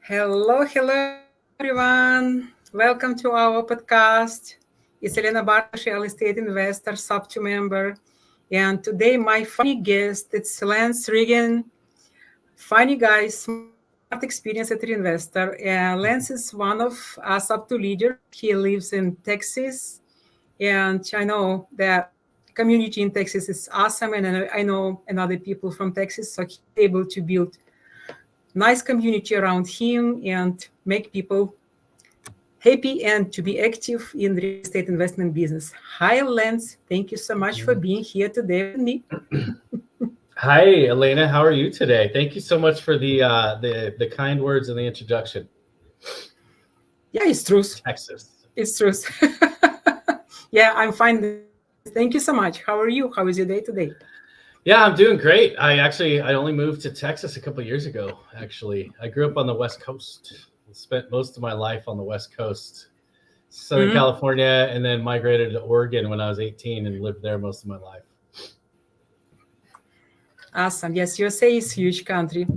Hello, everyone. Welcome to our podcast. It's Elena Bartash, real estate investor, SubTo member. And today, my funny guest, it's Lance Riggen. Funny guy, smart, experienced investor. And Lance is one of our SubTo leaders. He lives in Texas. And I know that community in Texas is awesome. And I know another people from Texas. So he's able to build nice community around him and make people happy and to be active in real estate investment business. Hi, Lance. Thank you so much for being here today with me. Hi, Elena. How are you today? Thank you so much for the kind words and the introduction. Yeah, it's truth. Texas. It's truth. Yeah, I'm fine. Thank you so much. How are you? How is your day today? Yeah, I'm doing great. I only moved to Texas a couple of years ago. Actually, I grew up on the West Coast. Spent most of my life on the West Coast, Southern California, and then migrated to Oregon when I was 18 and lived there most of my life. Awesome. Yes, USA is huge country.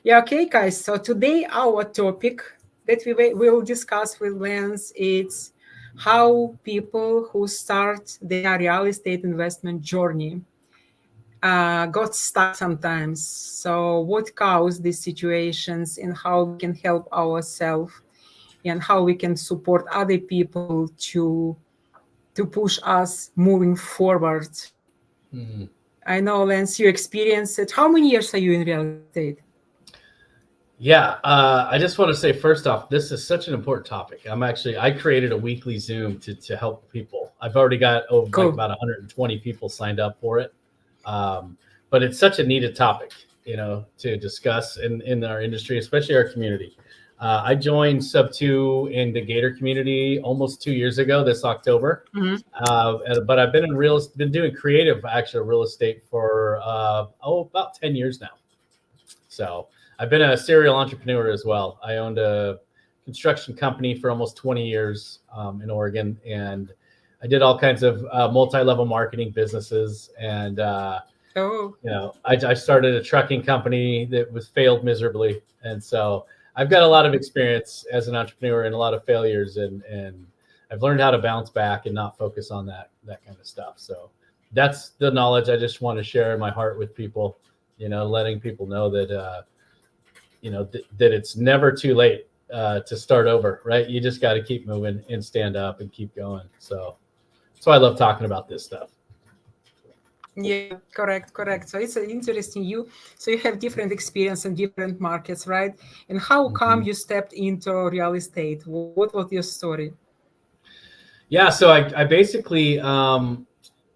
Yeah, okay, guys. So today our topic that we will discuss with Lance is how people who start their real estate investment journey got stuck sometimes. So what caused these situations and how we can help ourselves and how we can support other people to push us moving forward. Mm-hmm. I know, Lance, you experienced it. How many years are you in real estate? Yeah, I just want to say first off, this is such an important topic. I created a weekly Zoom to help people. I've already got Cool. like about 120 people signed up for it. But it's such a needed topic, to discuss in our industry, especially our community. I joined SubTo in the Gator community almost 2 years ago, this October. But I've been doing creative actual real estate for about 10 years now. So I've been a serial entrepreneur as well. I owned a construction company for almost 20 years in Oregon, and I did all kinds of multi-level marketing businesses. And I started a trucking company that was failed miserably, and so I've got a lot of experience as an entrepreneur and a lot of failures, and I've learned how to bounce back and not focus on that kind of stuff. So that's the knowledge I just want to share in my heart with people. Letting people know that that it's never too late to start over, right? You just got to keep moving and stand up and keep going. So that's why I love talking about this stuff. Yeah, correct. So it's interesting. You have different experience in different markets, right? And how come you stepped into real estate? What was your story? Yeah, so I basically long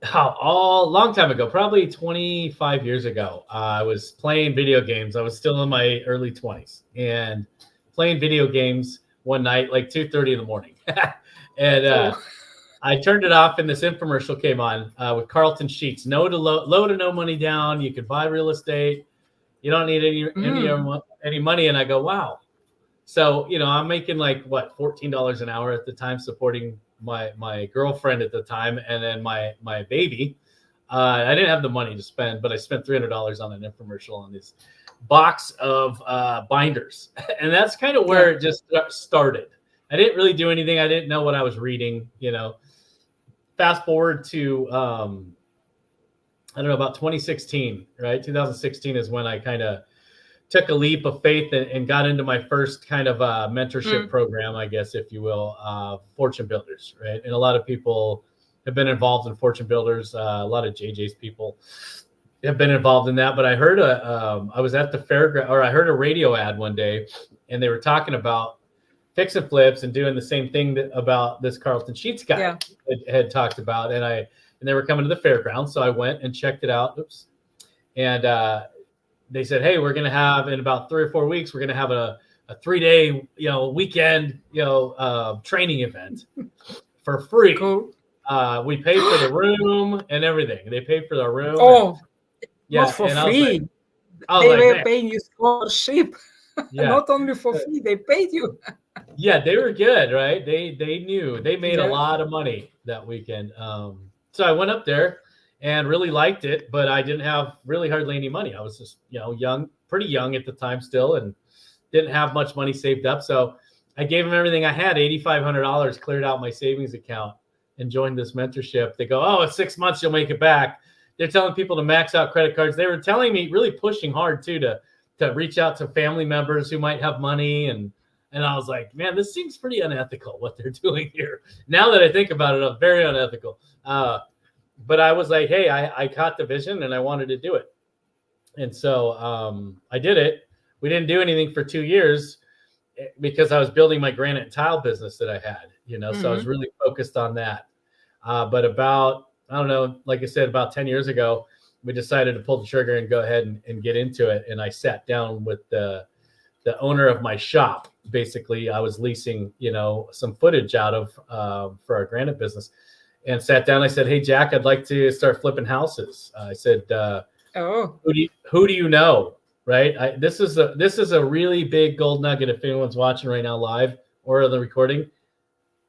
time ago, probably 25 years ago, I was playing video games. I was still in my early 20s and playing video games one night, like 2:30 in the morning. And I turned it off, and this infomercial came on with Carlton Sheets. Low to no money down. You could buy real estate. You don't need any money. And I go, wow. So, I'm making like $14 an hour at the time, supporting my girlfriend at the time, and then my baby. I didn't have the money to spend, but I spent $300 on an infomercial on this box of binders, and that's kind of where it just started. I didn't really do anything. I didn't know what I was reading. Fast forward to I don't know, about 2016, right? 2016 is when I kind of took a leap of faith and got into my first kind of mentorship program, I guess, if you will, Fortune Builders, right? And a lot of people have been involved in Fortune Builders. A lot of JJ's people have been involved in that. But I heard I was at the fairground, or I heard a radio ad one day, and they were talking about fix and flips and doing the same thing about this Carlton Sheets guy had talked about. And they were coming to the fairground. So I went and checked it out. And they said, hey, we're going to have, in about 3 or 4 weeks, we're going to have a 3-day, weekend, training event for free. Cool. We paid for the room and everything. They paid for the room. Oh, not for free. They were paying you scholarship. Yeah. Not only for free, they paid you. Yeah, they were good, right? They knew. They made a lot of money that weekend. So I went up there and really liked it, but I didn't have really hardly any money. I was just, young, pretty young at the time still, and didn't have much money saved up. So I gave him everything I had, $8,500, cleared out my savings account and joined this mentorship. They go, oh, in 6 months, you'll make it back. They're telling people to max out credit cards. They were telling me, really pushing hard too, to reach out to family members who might have money. And I was like, man, this seems pretty unethical what they're doing here. Now that I think about it, it's very unethical. But I was like, hey, I caught the vision and I wanted to do it. And so I did it. We didn't do anything for 2 years because I was building my granite and tile business that I had, so I was really focused on that. But about, I don't know, like I said, about 10 years ago, we decided to pull the trigger and go ahead and get into it. And I sat down with the owner of my shop. Basically, I was leasing, some footage out of for our granite business, and sat down. I said, hey, Jack, I'd like to start flipping houses. I said, who do you know? Right. This is a really big gold nugget. If anyone's watching right now live or the recording,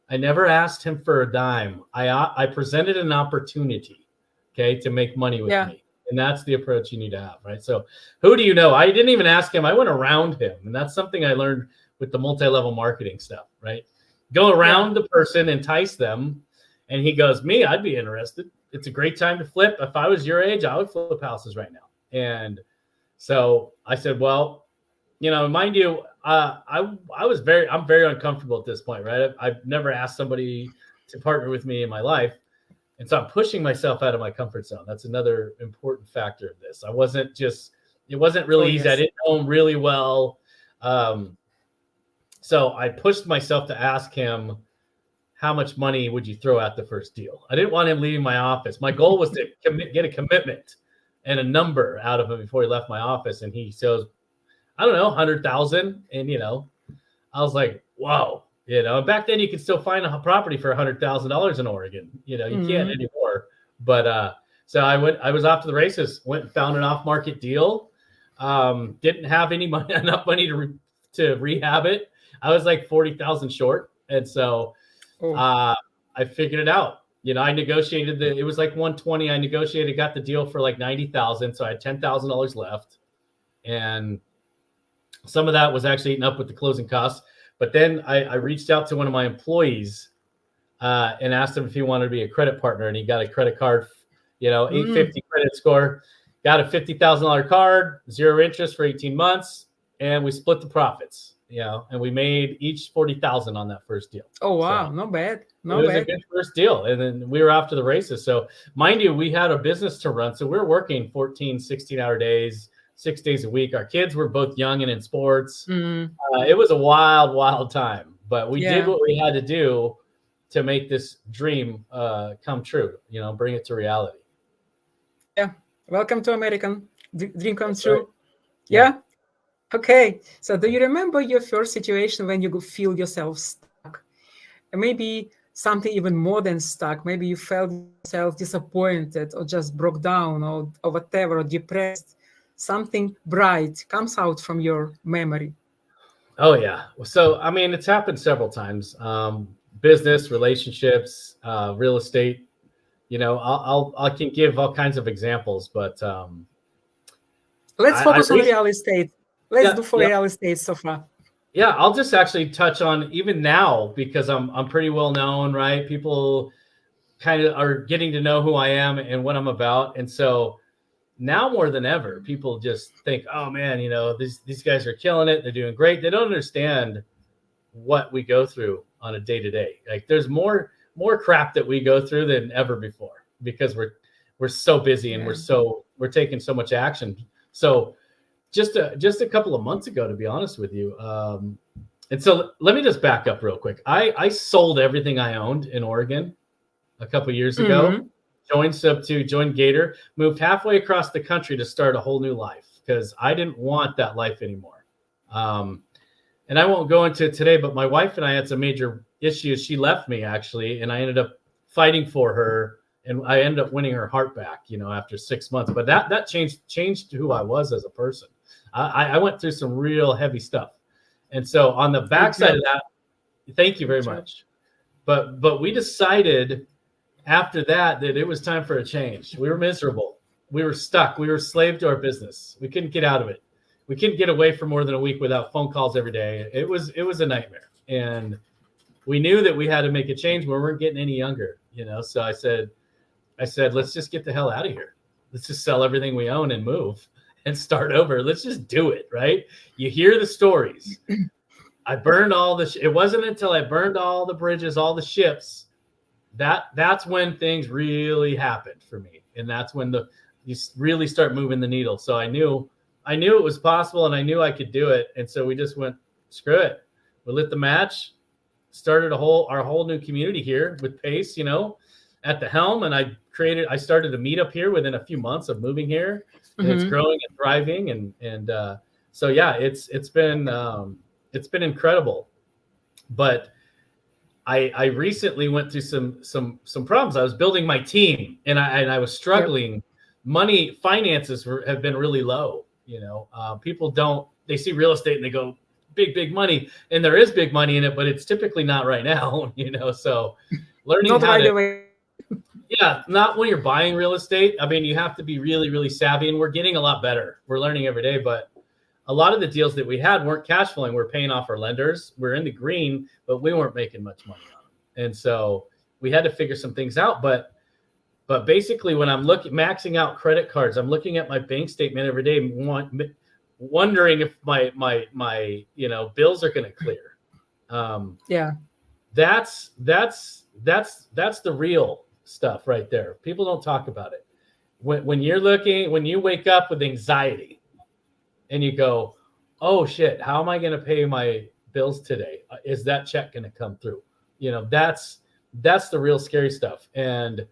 I never asked him for a dime. I presented an opportunity, okay, to make money with me. And that's the approach you need to have, right? So who do you know? I didn't even ask him. I went around him. And that's something I learned with the multi-level marketing stuff, right? Go around the person, entice them. And he goes, me, I'd be interested. It's a great time to flip. If I was your age, I would flip houses right now. And so I said, well, mind you, I'm very uncomfortable at this point, right? I've never asked somebody to partner with me in my life. And so I'm pushing myself out of my comfort zone. That's another important factor of this. It wasn't really easy. I didn't know him really well. So I pushed myself to ask him, how much money would you throw at the first deal? I didn't want him leaving my office. My goal was to get a commitment and a number out of him before he left my office. And he says, I don't know, 100,000. And, I was like, whoa, and back then you could still find a property for $100,000 in Oregon. You can't anymore. But so I was off to the races, went and found an off-market deal. Didn't have enough money to rehab it. I was like 40,000 short. And so I figured it out. I negotiated it was like 120. I negotiated, got the deal for like 90,000. So I had $10,000 left. And some of that was actually eaten up with the closing costs. But then I reached out to one of my employees and asked him if he wanted to be a credit partner. And he got a credit card, 850 credit score, got a $50,000 card, 0 interest for 18 months. And we split the profits, and we made each 40,000 on that first deal. Oh, wow. So, not bad. It was a good first deal. And then we were off to the races. So mind you, we had a business to run. So we were working 14, 16-hour days, 6 days a week. Our kids were both young and in sports. It was a wild, wild time, but we did what we had to do to make this dream come true, bring it to reality. Yeah. Welcome to American dream come true. Right. Yeah. Okay. So do you remember your first situation when you feel yourself stuck? And maybe something even more than stuck. Maybe you felt yourself disappointed or just broke down or whatever, or depressed. Something bright comes out from your memory. Oh, yeah. So, I mean, it's happened several times. Business, relationships, real estate. I can give all kinds of examples, but let's focus on real estate. Let's do for real estate so far. Yeah, I'll just actually touch on even now because I'm pretty well known, right? People kind of are getting to know who I am and what I'm about, and so. Now more than ever, people just think, oh man, these guys are killing it. They're doing great. They don't understand what we go through on a day-to-day. Like there's more crap that we go through than ever before because we're so busy and we're taking so much action. So just a couple of months ago, to be honest with you. And so let me just back up real quick. I sold everything I owned in Oregon a couple of years ago. Joined SubTo, joined Gator, moved halfway across the country to start a whole new life because I didn't want that life anymore. And I won't go into it today, but my wife and I had some major issues. She left me actually, and I ended up fighting for her, and I ended up winning her heart back, after 6 months. But that changed who I was as a person. I went through some real heavy stuff. And so on the backside of that, thank you very much. But we decided after that it was time for a change. We were miserable. We were stuck. We were slave to our business. We couldn't get out of it. we couldn't get away for more than a week without phone calls every day. It was a nightmare. And we knew that we had to make a change. We weren't getting any younger, So I said, let's just get the hell out of here. Let's just sell everything we own and move and start over. Let's just do it, right? You hear the stories. I burned all it wasn't until I burned all the bridges, all the ships, that's when things really happened for me. And that's when you really start moving the needle. So I knew it was possible, and I knew I could do it. And so we just went, screw it. We lit the match, started our whole new community here with Pace, at the helm. And I started a meetup here within a few months of moving here, and it's growing and thriving. And so, yeah, it's been incredible. But I recently went through some problems. I was building my team, and I was struggling. Yep. Finances have been really low. People they see real estate and they go, big money, and there is big money in it, but it's typically not right now. So learning not how right to, away. Yeah, not when you're buying real estate. I mean, you have to be really, really savvy, and we're getting a lot better. We're learning every day, but a lot of the deals that we had weren't cash flowing. We're paying off our lenders. We're in the green, but we weren't making much money on them. And so we had to figure some things out. But basically, when I'm maxing out credit cards, I'm looking at my bank statement every day, wondering if my bills are going to clear. That's the real stuff right there. People don't talk about it. When you wake up with anxiety and you go, oh shit, how am I going to pay my bills today? Is that check going to come through? That's the real scary stuff. And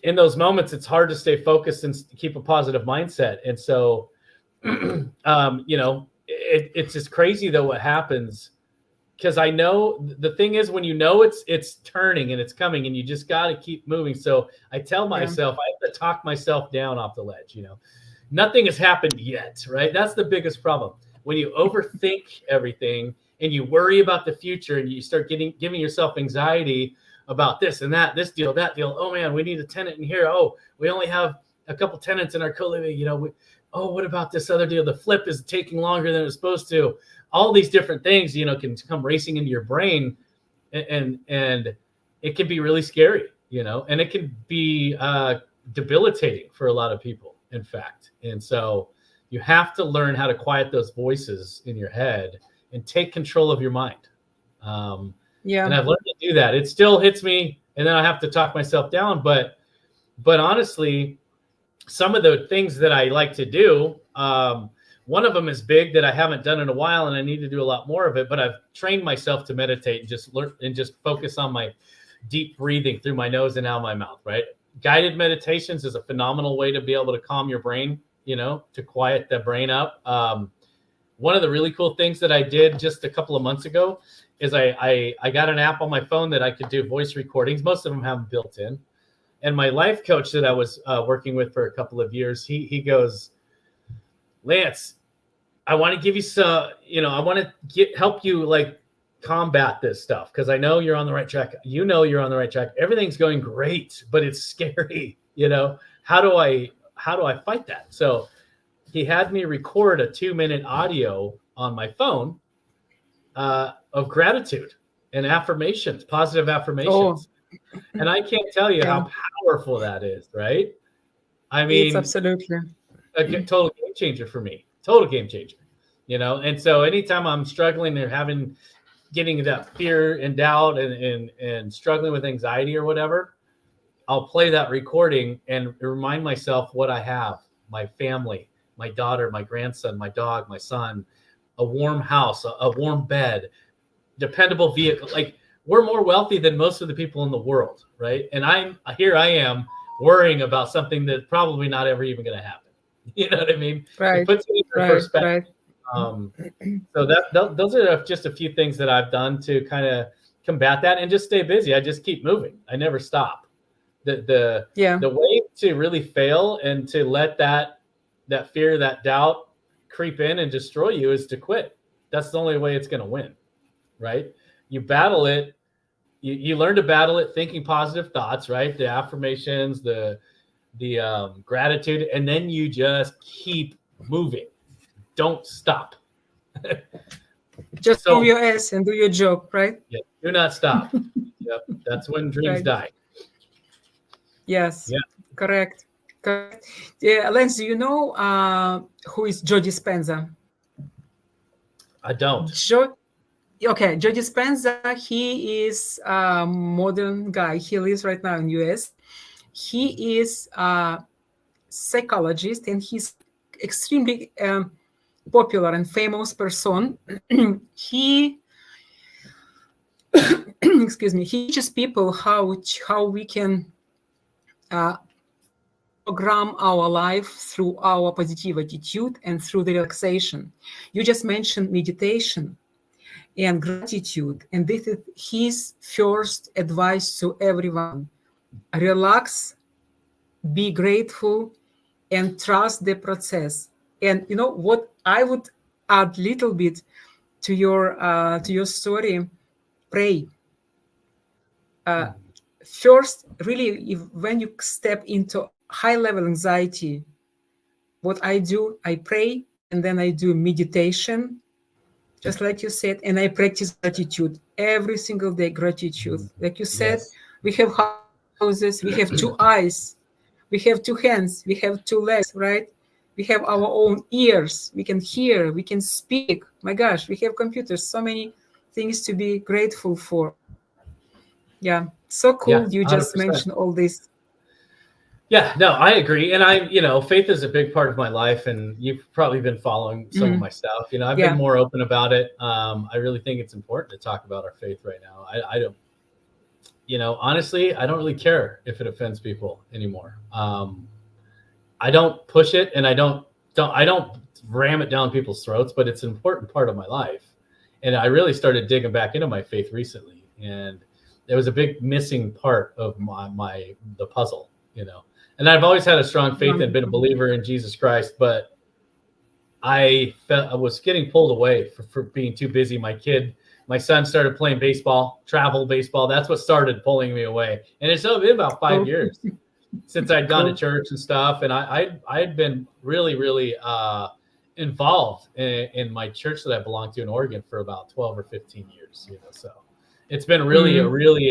in those moments, it's hard to stay focused and keep a positive mindset. And so, it's just crazy though what happens, because I know the thing is, when it's turning and it's coming, and you just got to keep moving. So I tell myself, I have to talk myself down off the ledge. Nothing has happened yet, right? That's the biggest problem. When you overthink everything and you worry about the future, and you start giving yourself anxiety about this and that, this deal, that deal. Oh man, we need a tenant in here. Oh, we only have a couple tenants in our co-living. What about this other deal? The flip is taking longer than it's supposed to. All these different things, can come racing into your brain, and it can be really scary, and it can be debilitating for a lot of people, in fact. And so you have to learn how to quiet those voices in your head and take control of your mind. And I've learned to do that. It still hits me, and then I have to talk myself down. But honestly, some of the things that I like to do, one of them is big that I haven't done in a while, and I need to do a lot more of it. But I've trained myself to meditate and just learn and just focus on my deep breathing through my nose and out my mouth. Right, guided meditations is a phenomenal way to be able to calm your brain. To quiet the brain up. One of the really cool things that I did just a couple of months ago is I got an app on my phone that I could do voice recordings. Most of them have them built in. And my life coach that I was working with for a couple of years, he goes, Lance, I want to give you some, I want to help you like combat this stuff, because I know you're on the right track. You're on the right track. Everything's going great, but it's scary. How do I fight that? So he had me record a 2-minute audio on my phone of gratitude and affirmations, positive affirmations. And I can't tell you how powerful that is, right? I mean, it's absolutely a total game changer for me. Total game changer, And so anytime I'm struggling or getting that fear and doubt and struggling with anxiety or whatever, I'll play that recording and remind myself what I have: my family, my daughter, my grandson, my dog, my son, a warm house, a warm bed, dependable vehicle. Like, we're more wealthy than most of the people in the world, right? And I am worrying about something that's probably not ever even going to happen. You know what I mean? Right. It puts it in perspective. Right. So those are just a few things that I've done to kind of combat that and just stay busy. I just keep moving. I never stop. The way to really fail and to let that fear, that doubt creep in and destroy you is to quit. That's the only way it's going to win, right? You battle it. You learn to battle it thinking positive thoughts, right? The affirmations, the gratitude, and then you just keep moving. don't stop. Just move your ass and do your job, right? Yeah, do not stop. Yep, that's when dreams die. Yes, yeah. Correct. Yeah, Lance, do you know who is Joe Dispenza? I don't. Joe Dispenza, he is a modern guy. He lives right now in US. He is a psychologist, and he's extremely popular and famous person. He excuse me, he teaches people how we can program our life through our positive attitude and through the relaxation. You just mentioned meditation and gratitude, and this is his first advice to everyone: relax, be grateful, and trust the process. And you know what I would add a little bit to your story: pray. First, really, when you step into high level anxiety, what I do, I pray, and then I do meditation, just like you said, and I practice gratitude every single day. Gratitude, like you said, Yes. we have houses, we have 2 eyes, we have 2 hands, we have 2 legs, right? We have our own ears, we can hear, we can speak. My gosh, we have computers, so many things to be grateful for. Yeah, so cool. You just 100%. mentioned all this. Yeah, no, I agree. And faith is a big part of my life, and you've probably been following some of my stuff. I've been more open about it. I really think it's important to talk about our faith right now. I don't, honestly, I don't really care if it offends people anymore. I don't push it, and I don't ram it down people's throats, but it's an important part of my life. And I really started digging back into my faith recently, and there was a big missing part of the puzzle, And I've always had a strong faith and been a believer in Jesus Christ, but I was getting pulled away for being too busy. My son started playing baseball, travel baseball. That's what started pulling me away. And it's been about 5 years since I'd gone to church and stuff. And I'd been really, really involved in my church that I belonged to in Oregon for about 12 or 15 years. So it's been really,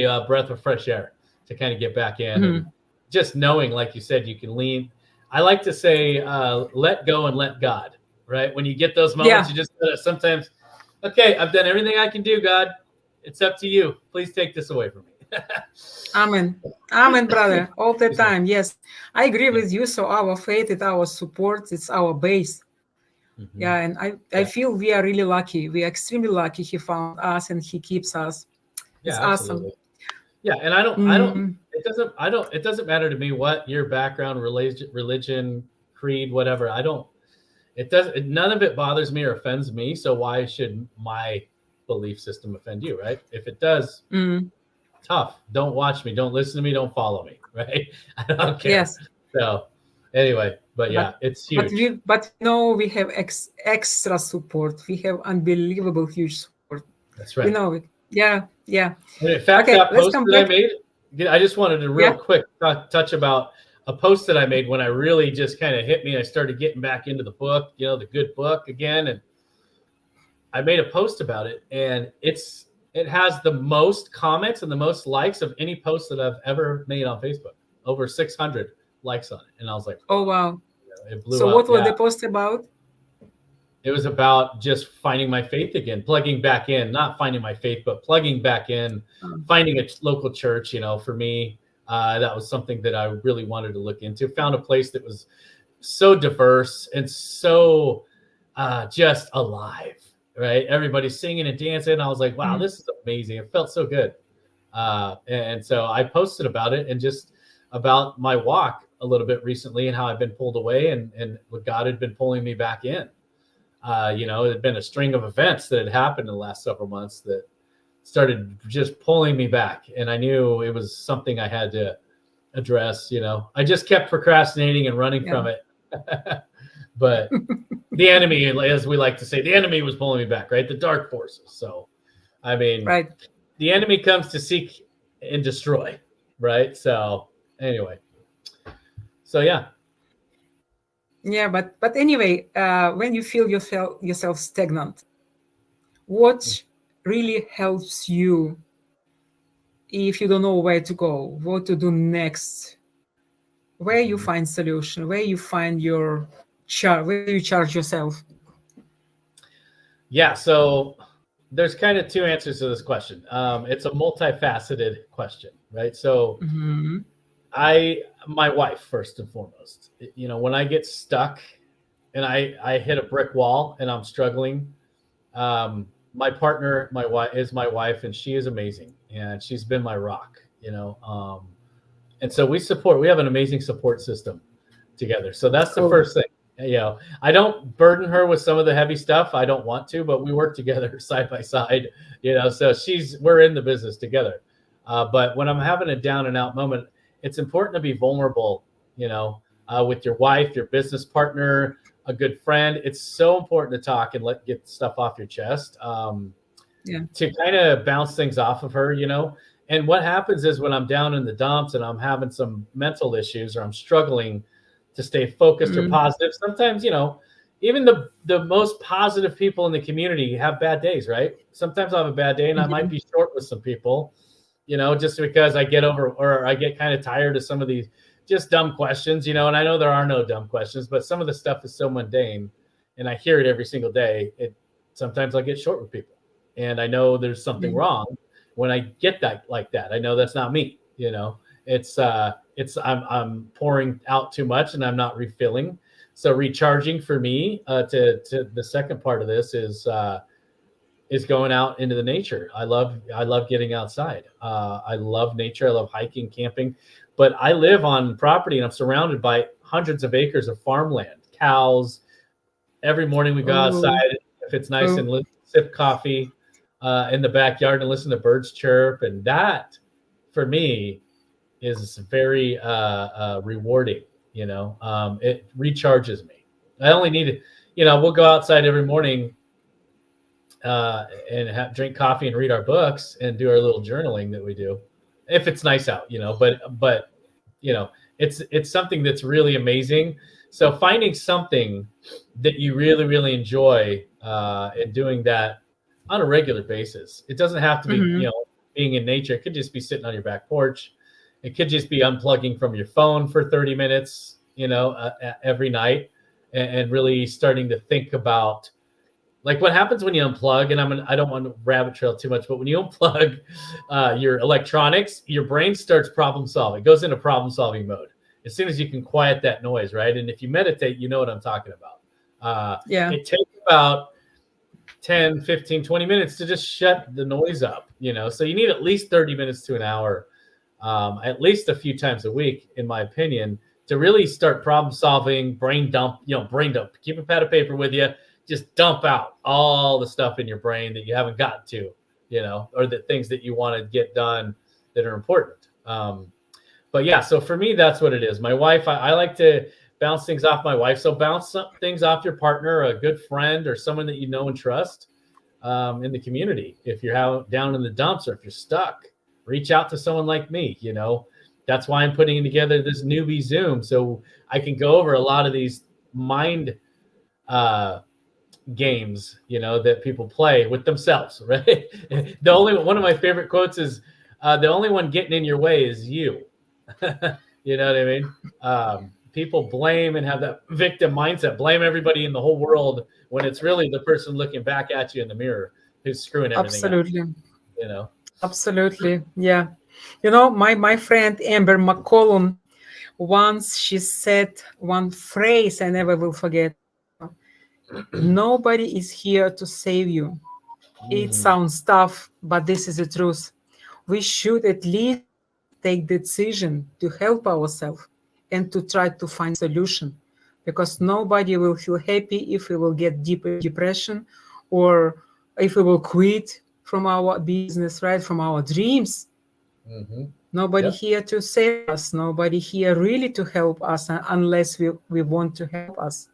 a breath of fresh air to kind of get back in. And just knowing, like you said, you can lean. I like to say, let go and let God, right? When you get those moments, you just sometimes, okay, I've done everything I can do, God. It's up to you. Please take this away from me. Amen, brother. All the time. Yes, I agree with you. So our faith is our support. It's our base. Yeah, and I feel we are really lucky. We are extremely lucky. He found us and he keeps us. It's awesome. Yeah, and it doesn't matter to me what your background, religion, creed, whatever. None of it bothers me or offends me. So why should my belief system offend you, right? If it does, tough. Don't watch me. Don't listen to me. Don't follow me, right? I don't care. Yes. So anyway, but it's huge. But we have extra support. We have unbelievable huge support. That's right. Yeah. And in fact, that post that I made, I just wanted to real quick touch about a post that I made when I really just kind of hit me. I started getting back into the book, the good book again. And I made a post about it, and it has the most comments and the most likes of any post that I've ever made on Facebook. Over 600 likes on it. And I was like, oh, wow. It blew up. So what was the post about? It was about just finding my faith again, plugging back in, not finding my faith, but plugging back in, finding a local church. For me, that was something that I really wanted to look into. Found a place that was so diverse and so just alive, right? Everybody's singing and dancing. I was like, wow, this is amazing. It felt so good. And so I posted about it and just about my walk a little bit recently and how I've been pulled away and what God had been pulling me back in. It had been a string of events that had happened in the last several months that started just pulling me back. And I knew it was something I had to address. I just kept procrastinating and running from it. But the enemy, as we like to say, the enemy was pulling me back, right? The dark forces. So, the enemy comes to seek and destroy, right? So anyway, so yeah. Yeah, but anyway, when you feel yourself stagnant, what really helps you if you don't know where to go, what to do next, where you Mhm. find solution, where you find your where you charge yourself? Yeah, so there's kind of two answers to this question. It's a multifaceted question, right? So Hmm. my wife first and foremost. You know, when I get stuck and I hit a brick wall and I'm struggling, my partner, my wife, and she is amazing, and she's been my rock. You know, and so we have an amazing support system together. So that's the Oh. first thing. You know, I don't burden her with some of the heavy stuff. I don't want to, but we work together side by side. You know, so we're in the business together. But when I'm having a down and out moment, it's important to be vulnerable. You know, with your wife, your business partner, a good friend. It's so important to talk and get stuff off your chest. Yeah. To kind of bounce things off of her, you know. And what happens is when I'm down in the dumps and I'm having some mental issues or I'm struggling to stay focused or Mm. positive, sometimes, you know, even the most positive people in the community have bad days, right? Sometimes I have a bad day and I might Hmm. be short with some people, you know, just because I get over or I get kind of tired of some of these just dumb questions, you know. And I know there are no dumb questions, but some of the stuff is so mundane and I hear it every single day. It sometimes I get short with people and I know there's something Yeah. wrong when I get that like that. I know that's not me, you know. It's I'm pouring out too much and I'm not refilling. So recharging for me, to the second part of this is going out into the nature. I love getting outside. I love nature. I love hiking, camping, but I live on property and I'm surrounded by hundreds of acres of farmland, cows. Every morning we go outside Oh. if it's nice Oh. and sip coffee in the backyard and listen to birds chirp, and that for me is very rewarding. You know, it recharges me. I only need to, you know, we'll go outside every morning and drink coffee and read our books and do our little journaling that we do if it's nice out, you know. But you know, it's something that's really amazing. So finding something that you really enjoy and doing that on a regular basis. It doesn't have to be, you Hmm. know, being in nature. It could just be sitting on your back porch. It could just be unplugging from your phone for 30 minutes, you know, every night, and really starting to think about like what happens when you unplug. And I don't want to rabbit trail too much, but when you unplug your electronics, your brain starts problem solving. It goes into problem solving mode as soon as you can quiet that noise, right? And if you meditate, you know what I'm talking about. Yeah. It takes about 10, 15, 20 minutes to just shut the noise up, you know. So you need at least 30 minutes to an hour, at least a few times a week, in my opinion, to really start problem solving, brain dump, you know, brain dump. Keep a pad of paper with you, just dump out all the stuff in your brain that you haven't gotten to, you know, or the things that you want to get done that are important. But yeah, so for me, that's what it is. My wife, I like to bounce things off my wife. So bounce some things off your partner, a good friend, or someone that you know and trust in the community. If you're down in the dumps or if you're stuck, reach out to someone like me. You know, that's why I'm putting together this newbie Zoom so I can go over a lot of these mind uh, games, you know, that people play with themselves, right? The only one of my favorite quotes is, "The only one getting in your way is you." You know what I mean? People blame and have that victim mindset, blame everybody in the whole world when it's really the person looking back at you in the mirror who's screwing everything up. Absolutely. You know? Absolutely. Yeah. You know, my friend Amber McCollum, once she said one phrase I never will forget. Nobody is here to save you. It Mhm. sounds tough, but this is the truth. We should at least take the decision to help ourselves and to try to find solution, because nobody will feel happy if we will get deep in depression, or if we will quit from our business, right, from our dreams. Mhm. Nobody Yep. here to save us, nobody here really to help us, unless we want to help us.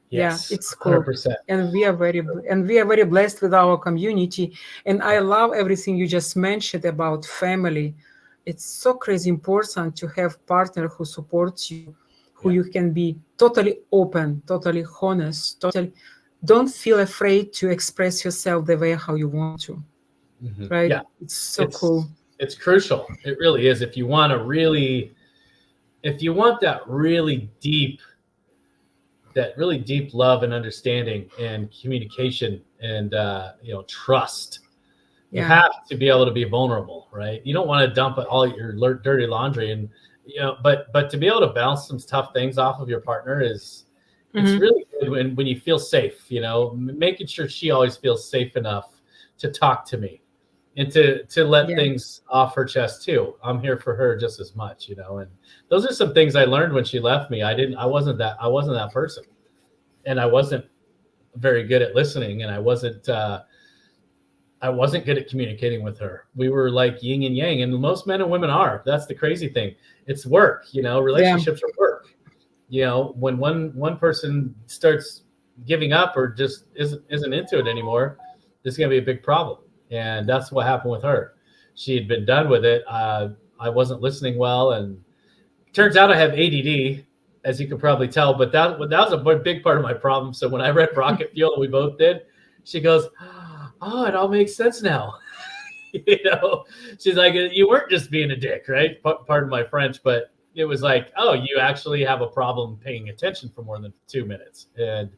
Yeah, Yes. it's cool. 100%. And we are very blessed with our community. And I love everything you just mentioned about family. It's so crazy important to have partner who supports you, who you can be totally open, totally honest, totally don't feel afraid to express yourself the way how you want to. Right? Yeah, It's so cool. It's crucial. It really is. If you want that really deep love and understanding and communication and trust, you have to be able to be vulnerable, right? You don't want to dump all your dirty laundry, and but to be able to bounce some tough things off of your partner it's really good when you feel safe, making sure she always feels safe enough to talk to me and to let things off her chest too. I'm here for her just as much, and those are some things I learned when she left me. I wasn't that person, and I wasn't very good at listening, and I wasn't good at communicating with her. We were like yin and yang, and most men and women are. That's the crazy thing. It's work, relationships are work. When one person starts giving up or just isn't into it anymore, this is going to be a big problem. And that's what happened with her. She had been done with it. I wasn't listening well, and turns out I have ADD, as you can probably tell. But that was a big part of my problem. So when I read Rocket Fuel, we both did. She goes, "Oh, it all makes sense now." She's like, "You weren't just being a dick, right?" Pardon my French, but it was like, "Oh, you actually have a problem paying attention for more than 2 minutes," and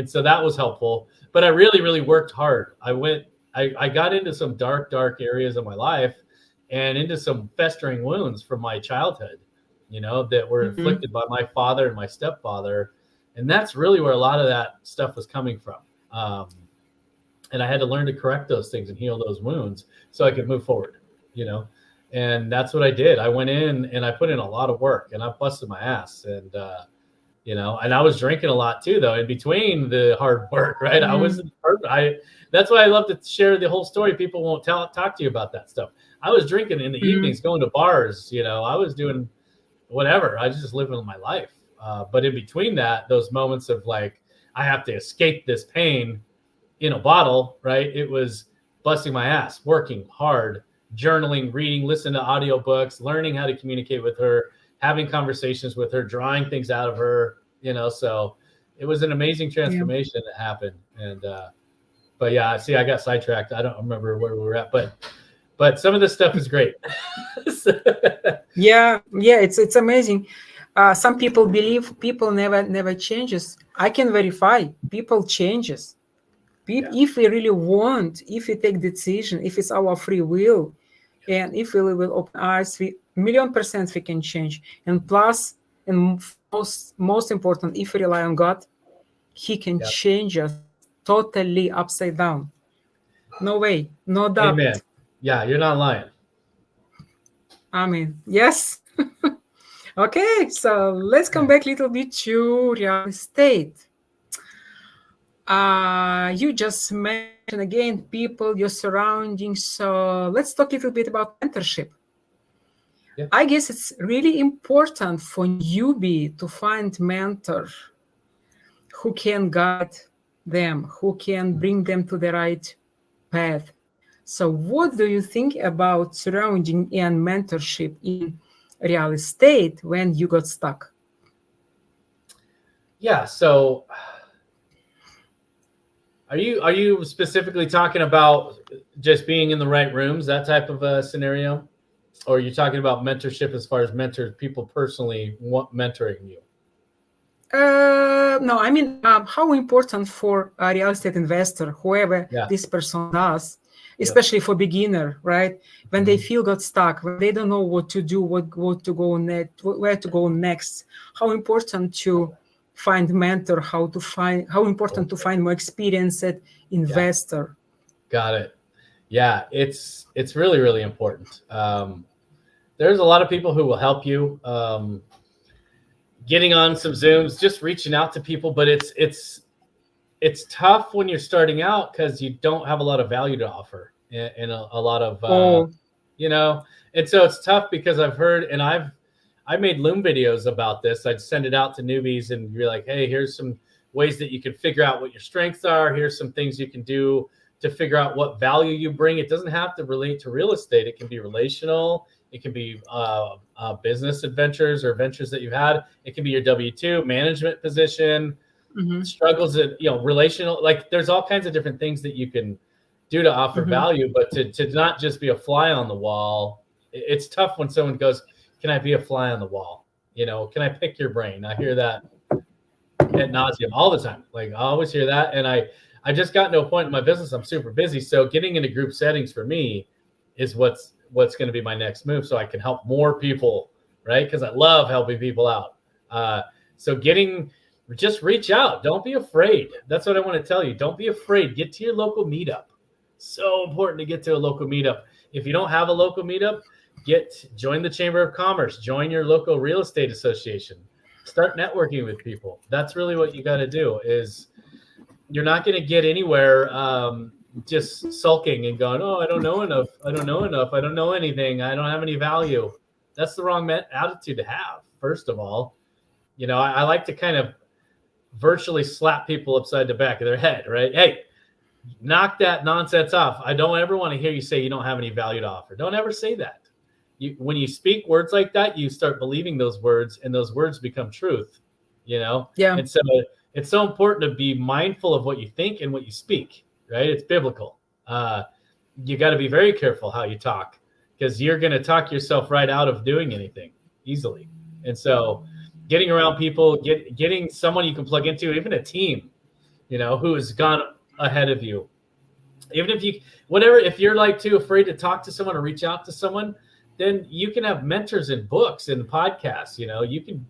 so that was helpful. But I really, really worked hard. I got into some dark areas of my life and into some festering wounds from my childhood, that were inflicted by my father and my stepfather. And that's really where a lot of that stuff was coming from. And I had to learn to correct those things and heal those wounds so I could move forward, and that's what I did. I went in and I put in a lot of work, and I busted my ass, and and I was drinking a lot too, though, in between the hard work, right? That's why I love to share the whole story. People won't talk to you about that stuff. I was drinking in the evenings, going to bars, I was doing whatever. I was just living my life. But in between that, those moments of like, I have to escape this pain in a bottle, right? It was busting my ass, working hard, journaling, reading, listening to audiobooks, learning how to communicate with her, having conversations with her, drawing things out of her, so it was an amazing transformation that happened. And, but yeah, see, I got sidetracked. I don't remember where we were at, but some of this stuff is great. Yeah, it's amazing. Some people believe people never changes. I can verify people changes. If we really want, if we take decision, if it's our free will, and if we will open eyes, we 1,000,000% we can change. And plus, and most important, if we rely on God, He can change us totally upside down. No way, no doubt. Amen. Yeah, you're not lying. Amen. Yes. Okay, so let's come back a little bit to real estate. You just mentioned again people, your surroundings. So let's talk a little bit about mentorship. Yeah. I guess it's really important for newbie to find mentor who can guide them, who can bring them to the right path. So what do you think about surrounding and mentorship in real estate when you got stuck? Yeah, so are you specifically talking about just being in the right rooms, that type of a scenario? Or are you talking about mentorship as far as people personally want mentoring you? No, I mean, how important for a real estate investor, whoever this person does, especially for beginner, right? When they feel got stuck, when they don't know what to do, what to go next, where to go next, how important to find mentor, how important to find more experienced investor. Got it. Yeah, it's really, really important. There's a lot of people who will help you. Getting on some Zooms, just reaching out to people, but it's tough when you're starting out because you don't have a lot of value to offer and a lot of and so it's tough because I've heard, and I made Loom videos about this. I'd send it out to newbies and be like, hey, here's some ways that you can figure out what your strengths are. Here's some things you can do to figure out what value you bring. It doesn't have to relate to real estate. It can be relational. It can be business adventures or ventures that you've had. It can be your W-2 management position, struggles that, relational, like there's all kinds of different things that you can do to offer value, but to not just be a fly on the wall. It's tough when someone goes, can I be a fly on the wall? Can I pick your brain? I hear that ad nauseum all the time. Like I always hear that. And I just got to a point in my business, I'm super busy. So getting into group settings for me is what's going to be my next move, so I can help more people, right? Because I love helping people out. So just reach out. Don't be afraid. That's what I want to tell you. Don't be afraid. Get to your local meetup. So important to get to a local meetup. If you don't have a local meetup, join the Chamber of Commerce, join your local real estate association, start networking with people. That's really what you got to do. Is you're not going to get anywhere just sulking and going, oh, I don't know enough. I don't know anything. I don't have any value. That's the wrong attitude to have. First of all, I like to kind of virtually slap people upside the back of their head, right? Hey, knock that nonsense off. I don't ever want to hear you say you don't have any value to offer. Don't ever say that. When you speak words like that, you start believing those words, and those words become truth, Yeah. And so it's so important to be mindful of what you think and what you speak, right? It's biblical. You got to be very careful how you talk, because you're going to talk yourself right out of doing anything easily. And so getting around people, getting someone you can plug into, even a team, who has gone ahead of you. Even if you're like too afraid to talk to someone or reach out to someone, then you can have mentors in books and podcasts, you can,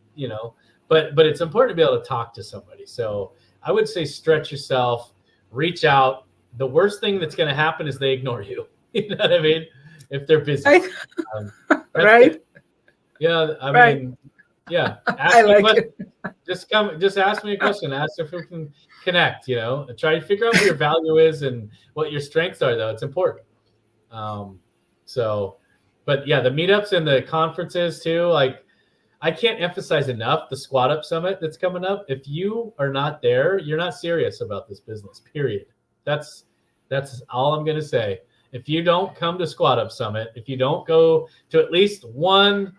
but it's important to be able to talk to somebody. So I would say stretch yourself, reach out. The worst thing that's going to happen is they ignore you. You know what I mean? If they're busy. Right. I mean, yeah. Ask me a question. Just ask me a question. Ask if we can connect, try to figure out what your value is and what your strengths are, though. It's important. But yeah, the meetups and the conferences too, like I can't emphasize enough the Squat Up Summit that's coming up. If you are not there, you're not serious about this business, period. That's all I'm going to say. If you don't come to Squat Up Summit, if you don't go to at least 1,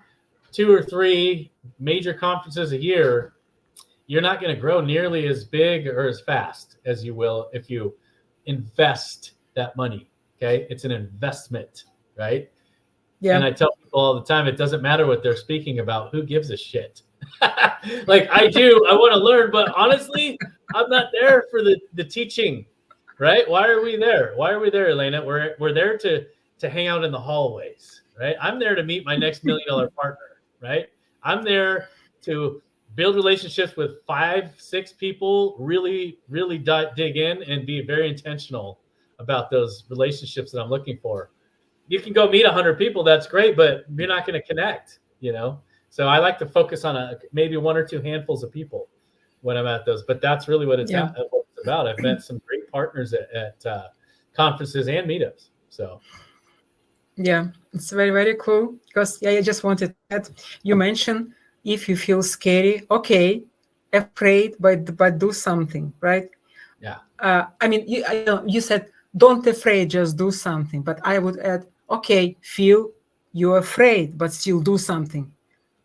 2, or 3 major conferences a year, you're not going to grow nearly as big or as fast as you will if you invest that money. Okay. It's an investment, right? Yeah. And I tell people all the time, it doesn't matter what they're speaking about. Who gives a shit? Like I want to learn, but honestly, I'm not there for the teaching, right? Why are we there? Why are we there, Elena? We're there to hang out in the hallways, right? I'm there to meet my next $1 million partner, right? I'm there to build relationships with 5, 6 people, really, really dig in and be very intentional about those relationships that I'm looking for. You can go meet 100 people. That's great, but you're not going to connect, So I like to focus on maybe 1 or 2 handfuls of people when I'm at those, but that's really what it's about. I've met some great partners at conferences and meetups. So. Yeah, it's very, very cool because I just wanted to add, you mentioned if you feel scary, okay, afraid, but do something, right? Yeah. I mean, you said, don't afraid, just do something. But I would add, okay, feel you're afraid, but still do something.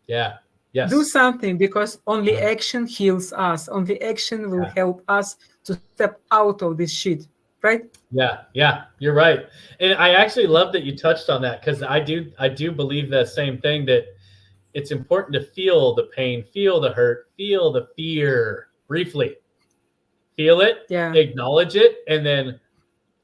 Yeah. Yes. Do something, because only action heals us. Only action will help us to step out of this shit, right? Yeah, you're right. And I actually love that you touched on that, because I do believe that same thing, that it's important to feel the pain, feel the hurt, feel the fear briefly. Feel it, acknowledge it, and then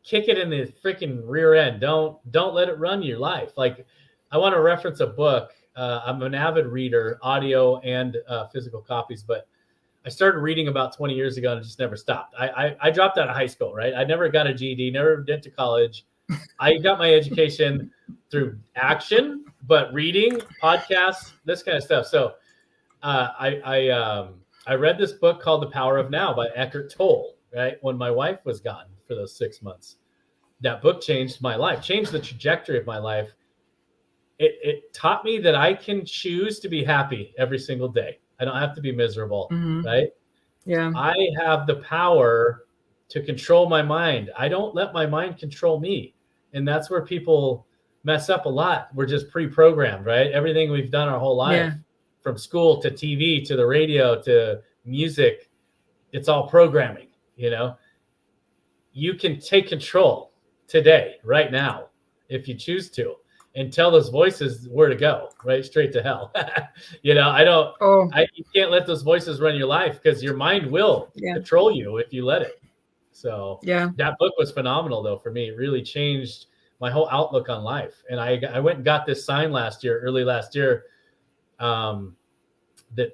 kick it in the freaking rear end. Don't let it run your life. Like, I want to reference a book. I'm an avid reader, audio and physical copies, but I started reading about 20 years ago and just never stopped. I dropped out of high school, right? I never got a GED, never went to college. I got my education through action, but reading, podcasts, this kind of stuff. So I read this book called The Power of Now by Eckhart Tolle, right? When my wife was gone for those 6 months. That book changed my life, changed the trajectory of my life. It taught me that I can choose to be happy every single day. I don't have to be miserable, right? Yeah. I have the power to control my mind. I don't let my mind control me. And that's where people mess up a lot. We're just pre-programmed, right? Everything we've done our whole life, Yeah. from school to TV to the radio to music, it's all programming. You can take control today, right now, if you choose to, and tell those voices where to go, right? Straight to hell. Oh, You can't let those voices run your life, because your mind will yeah. control you if you let it. So Yeah. that book was phenomenal, though, for me. It really changed my whole outlook on life. And I went and got this sign early last year,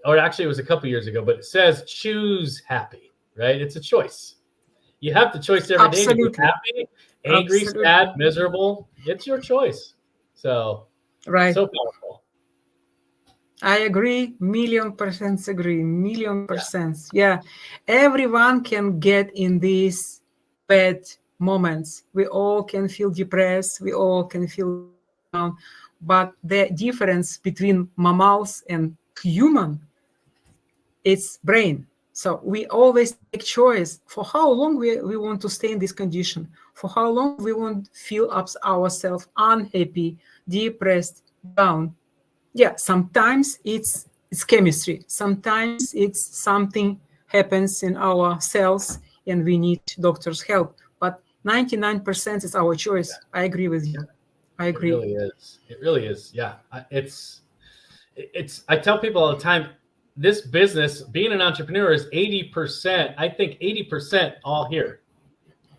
or actually it was a couple years ago, but it says choose happy, right? It's a choice. You have the choice every day to be Absolutely. happy, angry, sad, Absolutely. miserable. It's your choice. So Right. powerful. I agree. %100 agree. Million Yeah. percent. Yeah. Everyone can get in these bad moments. We all can feel depressed. We all can feel down. But the difference between mammals and human, it's brain. So we always take choice for how long we want to stay in this condition, for how long we want to feel ourselves unhappy, depressed, down. Yeah, sometimes it's chemistry. Sometimes it's something happens in our cells and we need doctor's help. But 99% is our choice. I agree with you. I It agree. really is. It really is. Yeah. I tell people all the time, this business, being an entrepreneur, is 80%. I think 80% all here,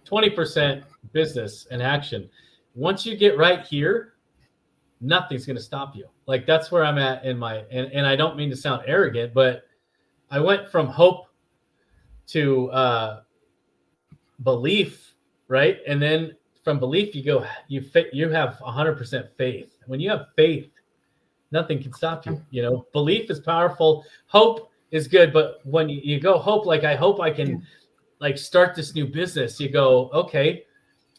20% business and action. Once you get right here, nothing's going to stop you. Like, that's where I'm at in my, and I don't mean to sound arrogant, but I went from hope to belief, right? And then from belief, you have 100% faith. When you have faith, nothing can stop you. Belief is powerful. Hope is good. But when you go hope, like, I hope I can like start this new business, you go, okay,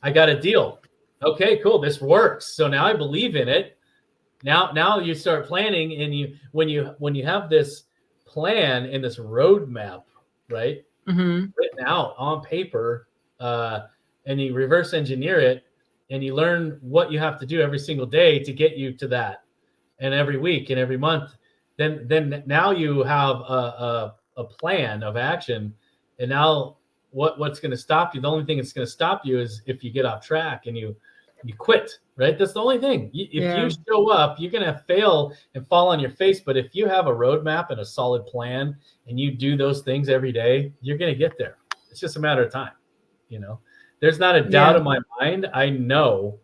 I got a deal. Okay, cool. This works. So now I believe in it. Now you start planning, and when you have this plan and this roadmap, right, written out on paper, and you reverse engineer it, and you learn what you have to do every single day to get you to that, and every week and every month, then now you have a plan of action. And now what's going to stop you? The only thing that's going to stop you is if you get off track and you quit, right? That's the only thing. If you show up, you're going to fail and fall on your face. But if you have a roadmap and a solid plan and you do those things every day, you're going to get there. It's just a matter of time. There's not a doubt in my mind. I know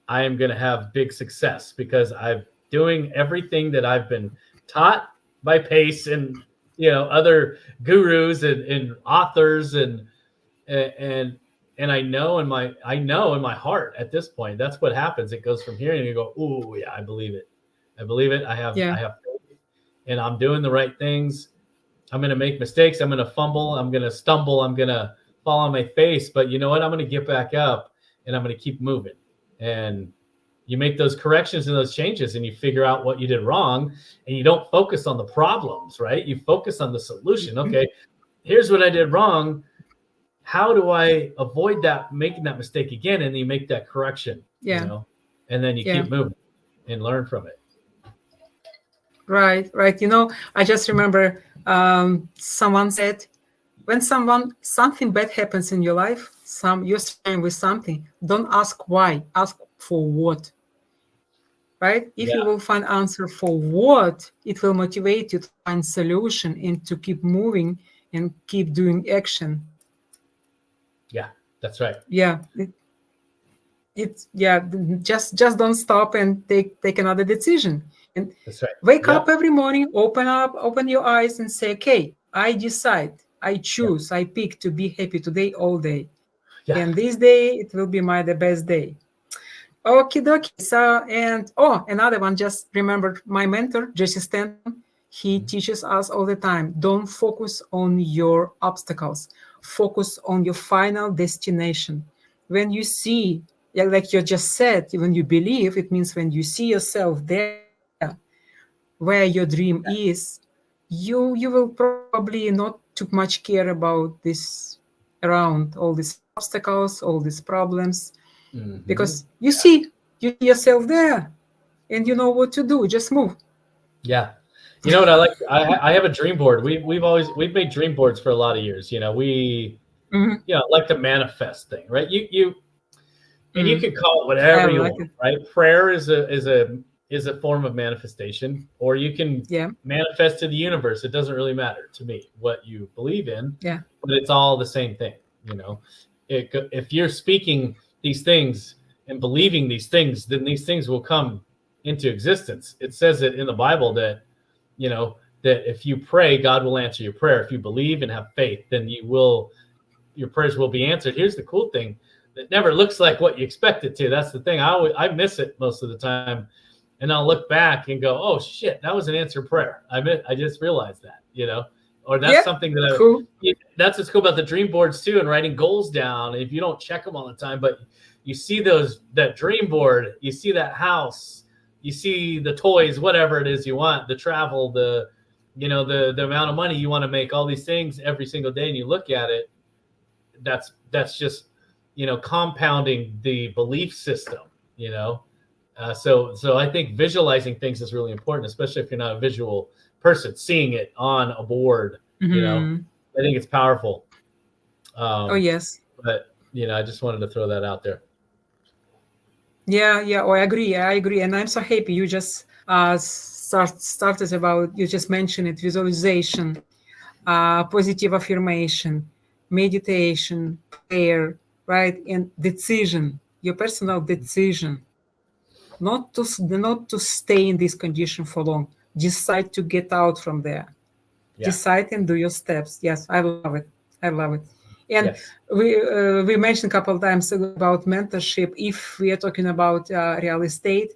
I am going to have big success because I'm doing everything that I've been taught by Pace and other gurus and authors, and I know in my heart at this point, that's what happens. It goes from here, and you go, "Ooh, yeah, I believe it. I have faith, and I'm doing the right things. I'm going to make mistakes. I'm going to fumble. I'm going to stumble. I'm going to fall on my face. But you know what? I'm going to get back up, and I'm going to keep moving." And you make those corrections and those changes, and you figure out what you did wrong, and you don't focus on the problems, right? You focus on the solution. Okay, here's what I did wrong. How do I avoid making that mistake again? And you make that correction, and then you keep moving and learn from it. Right. I just remember someone said, when something bad happens in your life, you're struggling with something, don't ask why, ask for what. Right? If you will find answer for what, it will motivate you to find solution and to keep moving and keep doing action. Yeah, that's right. Yeah. Just don't stop and take another decision. And that's right. Wake up every morning, open your eyes and say, okay, I decide, I choose, I pick to be happy today all day. Yeah. And this day, it will be the best day. Okie dokie. So, another one, just remembered my mentor, Jesse Stanton. He teaches us all the time, don't focus on your obstacles, focus on your final destination. When you see, like you just said, when you believe, it means when you see yourself there, where your dream is, you will probably not too much care about this, around all these obstacles, all these problems, because you see You see yourself there, and you know what to do. Just move. Yeah. You know what I like? I have a dream board. We've made dream boards for a lot of years. We Mm-hmm. like the manifest thing, right? And you Mm-hmm. can call it I whatever you like want, it. right? Prayer is a form of manifestation, or you can Yeah. manifest to the universe. It doesn't really matter to me what you believe in, Yeah. but it's all the same thing. If you're speaking these things and believing these things, then these things will come into existence. It says it in the Bible that that if you pray, God will answer your prayer. If you believe and have faith, then your prayers will be answered. Here's the cool thing: it never looks like what you expect it to. That's the thing. I miss it most of the time, and I'll look back and go, "Oh shit, that was an answered prayer." I just realized that. Or that's Yeah. something that Cool. that's what's cool about the dream boards too, and writing goals down. If you don't check them all the time, but you see that dream board, you see that house, you see the toys, whatever it is you want, the travel, the amount of money you want to make, all these things every single day, and you look at it. That's just compounding the belief system. So I think visualizing things is really important, especially if you're not a visual person. Seeing it on a board, Mm-hmm. I think it's powerful. Oh yes. But I just wanted to throw that out there. Yeah, yeah. Oh, I agree. I agree, and I'm so happy you just started about. You just mentioned it: visualization, positive affirmation, meditation, prayer, right, and decision. Your personal decision, not to stay in this condition for long. Decide to get out from there. Yeah. Decide and do your steps. Yes, I love it. I love it. And Yes. we mentioned a couple of times about mentorship. If we are talking about real estate,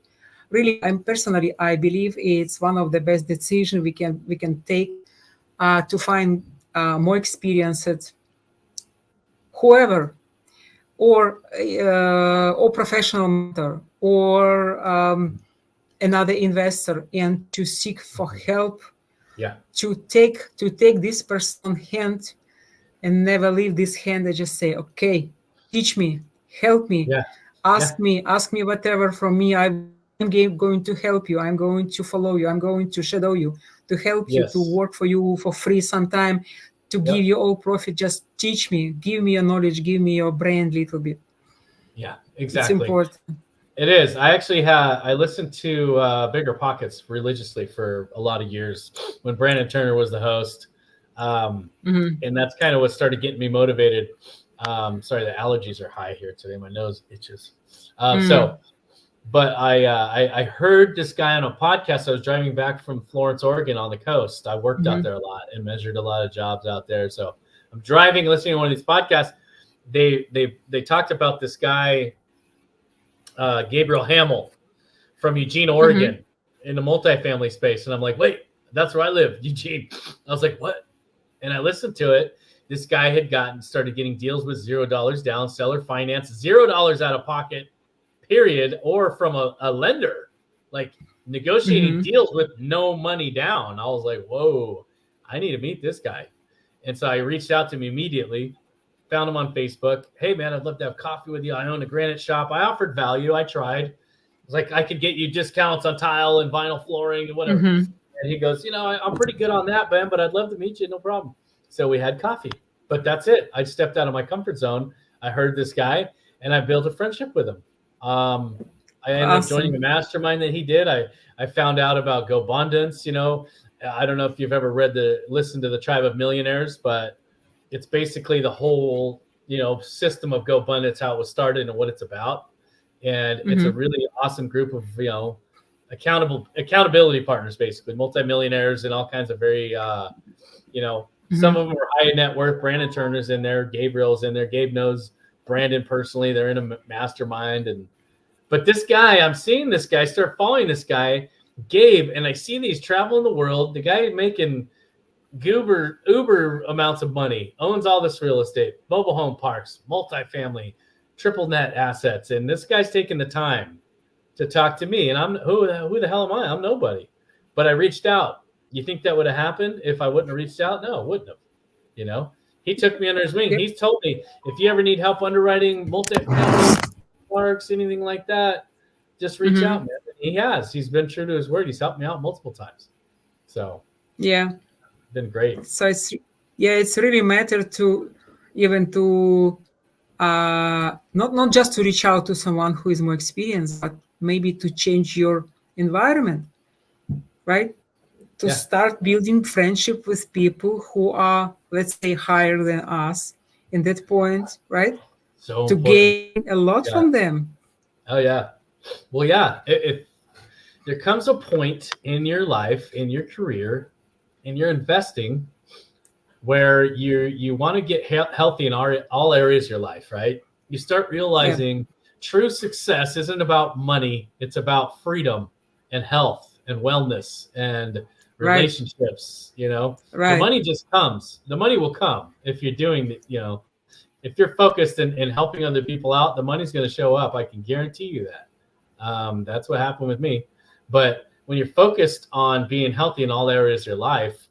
really, I believe it's one of the best decisions we can take to find more experienced whoever, or professional mentor, or another investor, and to seek for help, Yeah. to take this person hand and never leave this hand, and just say, okay, teach me, help me, Yeah. Yeah. ask me whatever from me. I'm going to help you. I'm going to follow you. I'm going to shadow you, to help you, to Yes. work for you for free sometime, to give Yep. you all profit. Just teach me, give me your knowledge, give me your brain little bit. Yeah. It's Exactly. important. It is. I listened to Bigger Pockets religiously for a lot of years when Brandon Turner was the host, Mhm. and that's kind of what started getting me motivated. Sorry, the allergies are high here today. My nose itches. Mm. But I heard this guy on a podcast. I was driving back from Florence, Oregon, on the coast. I worked out Mhm. there a lot and measured a lot of jobs out there. So I'm driving, listening to one of these podcasts. They talked about this guy, Gabriel Hamill from Eugene, Mhm. Oregon, in the multifamily space, and I'm like, wait, that's where I live, Eugene. I was like, what? And I listened to it. This guy had started getting deals with $0 down, seller finance, $0 out of pocket, period, or from a lender, like negotiating Mhm. deals with no money down. I was like, whoa, I need to meet this guy. And so I reached out to him immediately, found him on Facebook. Hey, man, I'd love to have coffee with you. I own a granite shop. I offered value. I tried. It was like, I could get you discounts on tile and vinyl flooring and whatever. Mhm. And he goes, I'm pretty good on that, man, but I'd love to meet you. No problem. So we had coffee, but that's it. I stepped out of my comfort zone. I heard this guy and I built a friendship with him. Um, I ended up joining the Awesome. mastermind that he did. I found out about GoBundance. I don't know if you've ever listened to the Tribe of Millionaires, but it's basically the whole, system of GoBundance, how it was started and what it's about. And it's a Mhm. really awesome group of, accountability partners, basically multimillionaires and all kinds of very, some Mhm. of them are high net worth. Brandon Turner's in there. Gabriel's in there. Gabe knows Brandon personally. They're in a mastermind. But this guy, I'm seeing this guy, start following this guy, Gabe, and I see these traveling the world. The guy making uber amounts of money, owns all this real estate, mobile home parks, multifamily, triple net assets. And this guy's taking the time to talk to me. And I'm who the hell am I? I'm nobody. But I reached out. You think that would have happened if I wouldn't have reached out? No, it wouldn't have. You know, he took me under his wing. Yep. He's told me, if you ever need help underwriting multifamily parks, anything like that, just reach out, man. He's been true to his word. He's helped me out multiple times. So yeah. been great. So it's really matter to even to not just to reach out to someone who is more experienced, but maybe to change your environment, right? To start building friendship with people who are, let's say, higher than us in that point, right? So to important. gain a lot from them. Oh yeah. Well, yeah. If there comes a point in your life, in your career, in your investing, where you want to get healthy in all areas of your life, right? You start realizing true success isn't about money. It's about freedom and health and wellness and relationships. You know, the money just comes. The money will come if you're doing, if you're focused in helping other people out, the money's going to show up. I can guarantee you that. That's what happened with me. But when you're focused on being healthy in all areas of your life,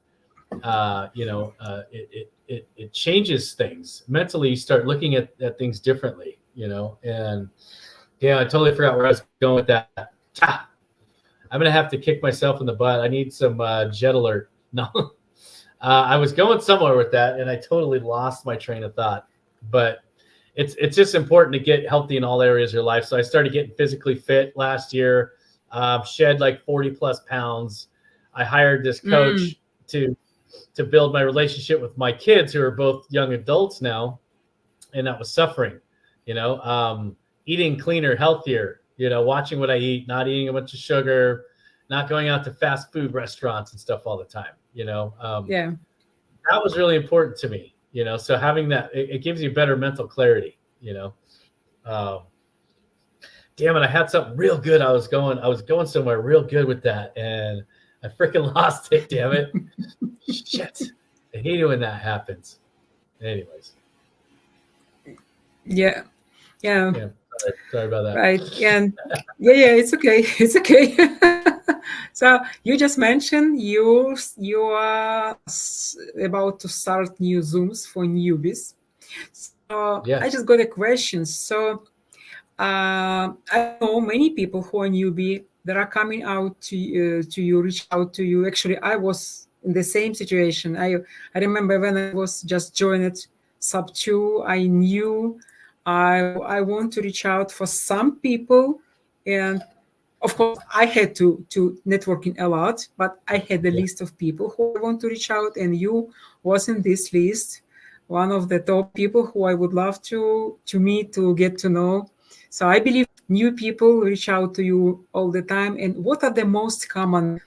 it changes things mentally. You start looking at things differently, and I totally forgot where I was going with that. I'm going to have to kick myself in the butt. I need some jet alert. No, I was going somewhere with that and I totally lost my train of thought, but it's just important to get healthy in all areas of your life. So I started getting physically fit last year, shed like 40 plus pounds. I hired this coach to build my relationship with my kids, who are both young adults now. And that was suffering, eating cleaner, healthier, watching what I eat, not eating a bunch of sugar, not going out to fast food restaurants and stuff all the time, that was really important to me, so having that, it gives you better mental clarity, damn it. I had something real good. I was going somewhere real good with that. And I freaking lost it. Damn it. Shit. I hate it when that happens. Anyways. Yeah. Sorry about that. Right. And yeah, it's okay. It's okay. So you just mentioned you are about to start new Zooms for newbies. So I just got a question. So I know many people who are newbie that are coming out to you, reach out to you. Actually, I was in the same situation. I remember when I was just joined SubTo, I knew I want to reach out for some people, and of course I had to networking a lot, but I had a list of people who I want to reach out, and you was in this list, one of the top people who I would love to meet, to get to know. So I believe new people reach out to you all the time. And what are the most common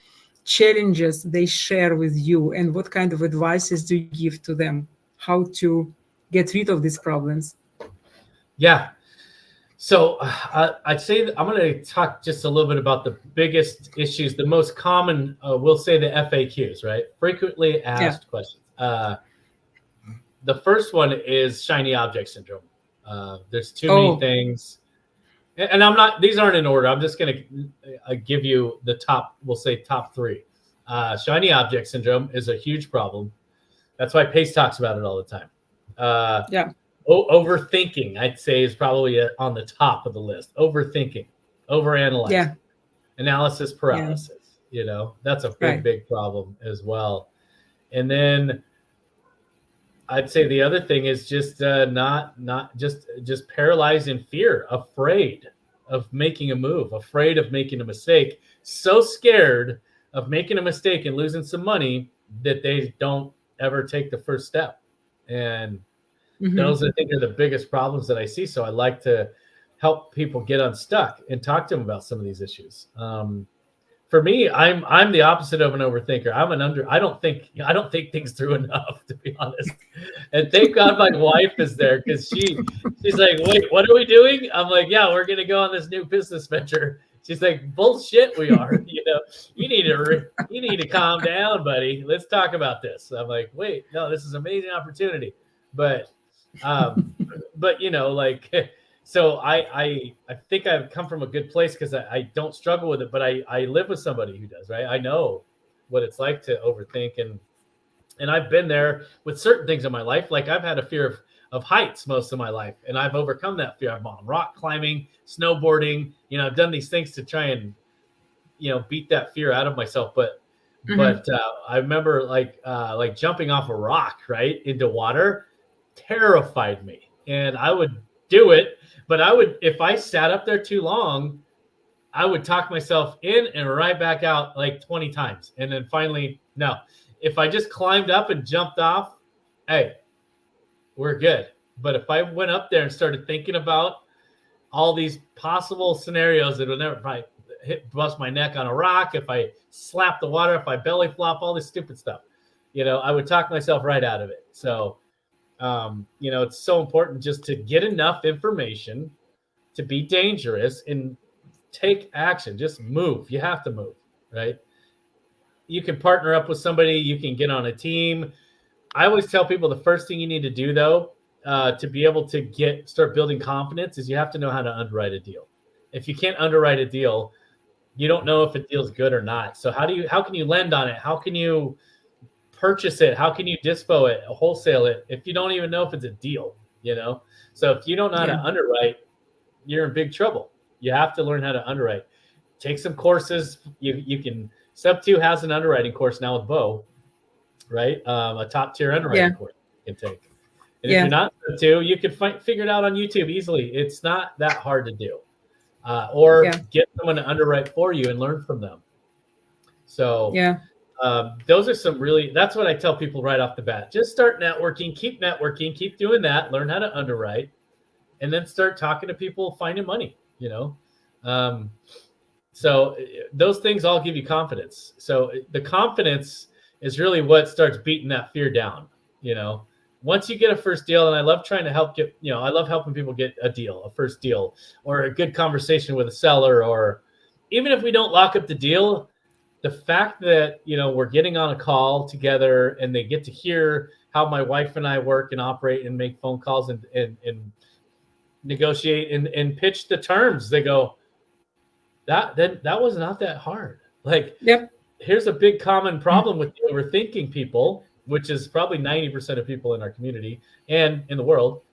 challenges they share with you, and what kind of advices do you give to them, how to get rid of these problems? Yeah. So I'd say that I'm going to talk just a little bit about the biggest issues, the most common, we'll say the FAQs, right? Frequently asked questions. The first one is shiny object syndrome. There's too many things. And these aren't in order. I'm just going to give you the top, we'll say top three. Shiny object syndrome is a huge problem. That's why Pace talks about it all the time. Overthinking, I'd say, is probably on the top of the list. Overthinking, overanalyzing, analysis paralysis. That's a big problem as well. And then I'd say the other thing is just just paralyzed in fear, afraid of making a move, afraid of making a mistake, so scared of making a mistake and losing some money that they don't ever take the first step. And those, I think, are the biggest problems that I see. So I like to help people get unstuck and talk to them about some of these issues. For me, I'm the opposite of an overthinker. I don't think things through enough, to be honest. And thank God my wife is there, because she's like, wait, what are we doing? I'm like, yeah, we're gonna go on this new business venture. She's like, bullshit, we are. You need to calm down, buddy. Let's talk about this. I'm like, wait, no, this is an amazing opportunity, but so I think I've come from a good place, because I don't struggle with it, but I live with somebody who does, right? I know what it's like to overthink, and I've been there with certain things in my life. Like I've had a fear of heights most of my life, and I've overcome that fear. I've gone rock climbing, snowboarding. I've done these things to try and beat that fear out of myself. But I remember like jumping off a rock right into water terrified me, and I would do it, but if I sat up there too long, I would talk myself in and right back out like 20 times. And then finally, no. If I just climbed up and jumped off, hey, we're good. But if I went up there and started thinking about all these possible scenarios that would never probably bust my neck on a rock, if I slap the water, if I belly flop, all this stupid stuff, I would talk myself right out of it. So, it's so important just to get enough information to be dangerous and take action. Just move. You have to move, right? You can partner up with somebody. You can get on a team. I always tell people the first thing you need to do, though, to be able to start building confidence is you have to know how to underwrite a deal. If you can't underwrite a deal, you don't know if a deal's good or not. So how can you lend on it? How can you purchase it? How can you dispo it, wholesale it, if you don't even know if it's a deal, So if you don't know how to underwrite, you're in big trouble. You have to learn how to underwrite. Take some courses. You can, SubTo has an underwriting course now with Bo, right? A top tier underwriting course you can take. And if you're not SubTo, you can figure it out on YouTube easily. It's not that hard to do. Or get someone to underwrite for you and learn from them. So those are that's what I tell people right off the bat. Just start networking, keep doing that, learn how to underwrite, and then start talking to people, finding money, So those things all give you confidence. So the confidence is really what starts beating that fear down, Once you get a first deal, and I love trying to I love helping people get a first deal, or a good conversation with a seller, or even if we don't lock up the deal, the fact that, we're getting on a call together and they get to hear how my wife and I work and operate and make phone calls and negotiate and pitch the terms. They go, that was not that hard. Like, here's a big common problem with the overthinking people, which is probably 90% of people in our community and in the world,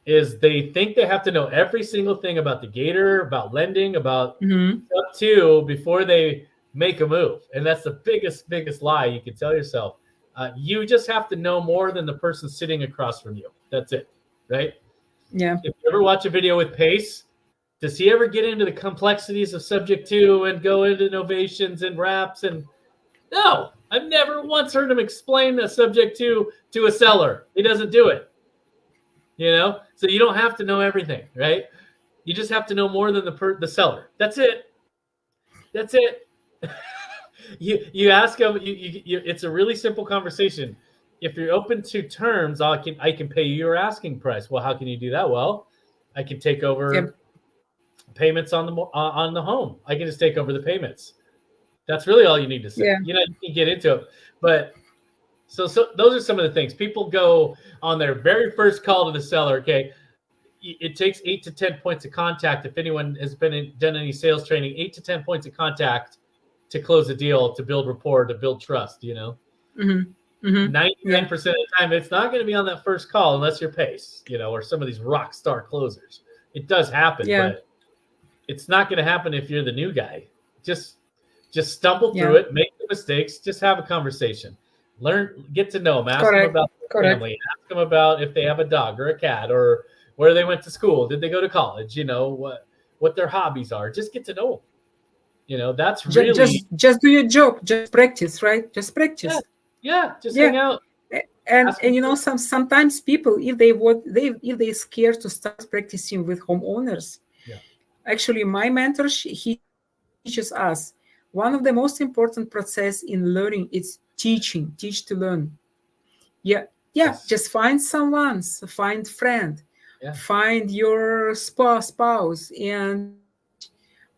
is they think they have to know every single thing about the gator, about lending, about SubTo before they make a move. And that's the biggest lie you can tell yourself. You just have to know more than the person sitting across from you. That's it, right? Yeah. If you ever watch a video with Pace, does he ever get into the complexities of SubTo and go into novations and wraps? And no, I've never once heard him explain a SubTo to a seller. He doesn't do it. So you don't have to know everything, right? You just have to know more than the seller. That's it. You ask them. It's a really simple conversation. If you're open to terms, I can pay you your asking price. Well, how can you do that? Well, I can take over payments on the home. I can just take over the payments. That's really all you need to say. Yeah. You can get into it, but so those are some of the things. People go on their very first call to the seller. Okay, it takes 8 to 10 points of contact. If anyone has done any sales training, 8 to 10 points of contact to close a deal, to build rapport, to build trust. 99% of the time, it's not going to be on that first call unless you're Pace, or some of these rock star closers. It does happen, but it's not going to happen if you're the new guy. Just stumble through it, make the mistakes, just have a conversation. Learn, get to know them, ask them about their family, ask them about if they have a dog or a cat, or where they went to school, did they go to college, what their hobbies are. Just get to know them. That's really just do your job, just practice, right? Just practice. Just hang out. And sometimes people, if they're scared to start practicing with homeowners, actually my mentor, he teaches us one of the most important process in learning is teach to learn. Just find someone, find friend, find your spouse and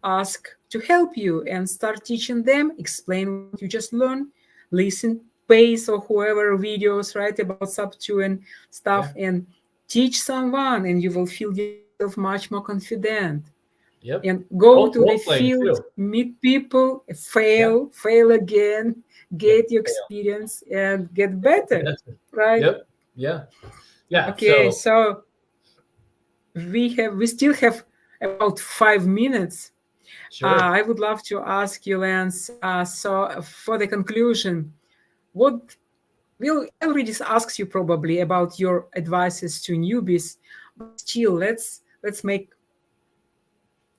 ask to help you and start teaching them, explain what you just learned, listen Pace or whoever videos, right, about SubTo and stuff, and teach someone, and you will feel yourself much more confident. And go to the field, meet people, fail again, get your experience and get better, right? Yeah. Okay, so we still have about 5 minutes. Sure. I would love to ask you, Lance. So for the conclusion, what will I already asked you probably about your advices to newbies, but still, let's make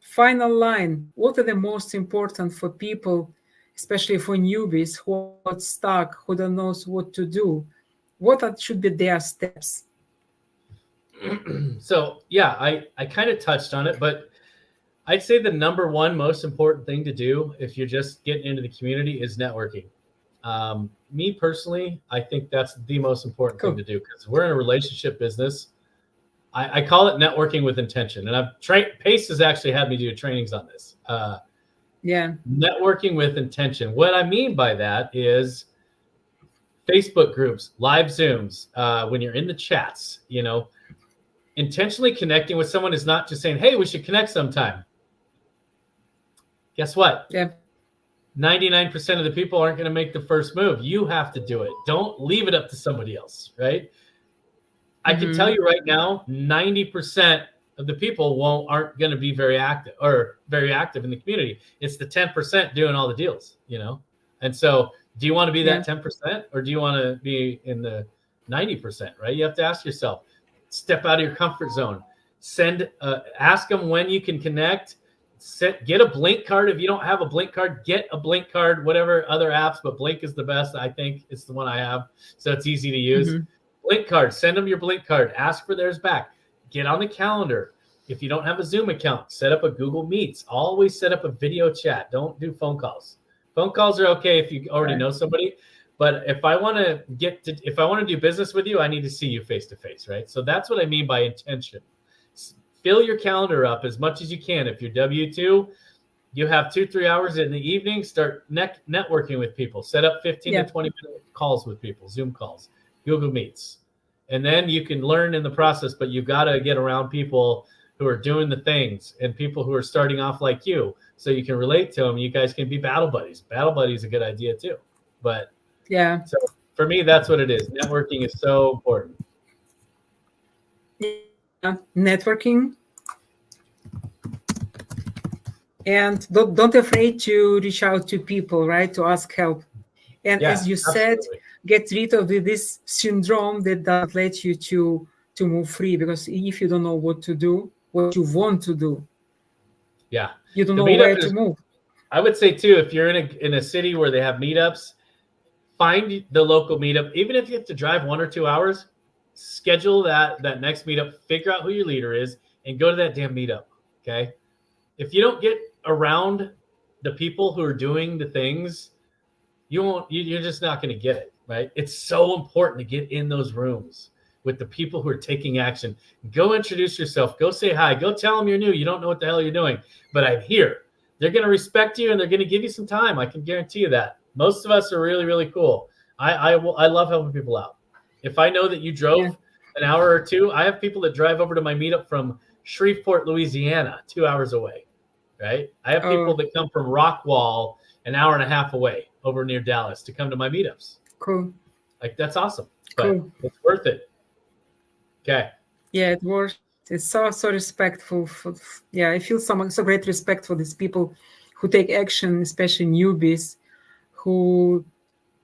final line. What are the most important for people, especially for newbies who are got stuck, who don't know what to do? Should be their steps? So yeah, I kind of touched on it, but I'd say the number one most important thing to do if you're just getting into the community is networking. Me personally, I think that's the most important thing to do because we're in a relationship business. I call it networking with intention, and Pace has actually had me do trainings on this. Yeah. Networking with intention. What I mean by that is Facebook groups, live Zooms, when you're in the chats, intentionally connecting with someone is not just saying, hey, we should connect sometime. Guess what? Yeah. 99% of the people aren't going to make the first move. You have to do it. Don't leave it up to somebody else, right? I can tell you right now, 90% of the people aren't going to be very active in the community. It's the 10% doing all the deals, And so, do you want to be that 10% or do you want to be in the 90%, right? You have to ask yourself, step out of your comfort zone. Ask them when you can connect. Get a Blink card. If you don't have a Blink card, get a Blink card, whatever other apps, but Blink is the best. I think it's the one I have. So it's easy to use. Blink card, send them your Blink card, ask for theirs back, get on the calendar. If you don't have a Zoom account, set up a Google Meets. Always set up a video chat. Don't do phone calls. Phone calls are okay if you already know somebody, but if I want to do business with you, I need to see you face to face, right? So that's what I mean by intention. Fill your calendar up as much as you can. If you're W2, you have 2-3 hours in the evening, start networking with people. Set up 15 to 20-minute calls with people, Zoom calls, Google Meets. And then you can learn in the process, but you've got to get around people who are doing the things and people who are starting off like you so you can relate to them. You guys can be battle buddies. Battle buddies is a good idea too. But yeah. So for me, that's what it is. Networking is so important. Yeah. Networking. And don't afraid to reach out to people, right? To ask help. And as you said, get rid of this syndrome that doesn't let you to move free, because if you don't know what to do, what you want to do, you don't know where to move. I would say too, if you're in a city where they have meetups, find the local meetup. Even if you have to drive 1 or 2 hours, schedule that next meetup, figure out who your leader is, and go to that damn meetup. Okay. If you don't get around the people who are doing the things, you're just not going to get it, right? It's so important to get in those rooms with the people who are taking action. Go introduce yourself. Go say hi. Go tell them you're new. You don't know what the hell you're doing, but I'm here. They're going to respect you and they're going to give you some time. I can guarantee you that. Most of us are really, really cool. I love helping people out. If I know that you drove an hour or two, I have people that drive over to my meetup from Shreveport, Louisiana, 2 hours away, right? I have people that come from Rockwall, an hour and a half away over near Dallas to come to my meetups. Cool. Like, that's awesome. But it's worth it. Okay. Yeah, it works. It's so respectful. I feel so great respect for these people who take action, especially newbies, who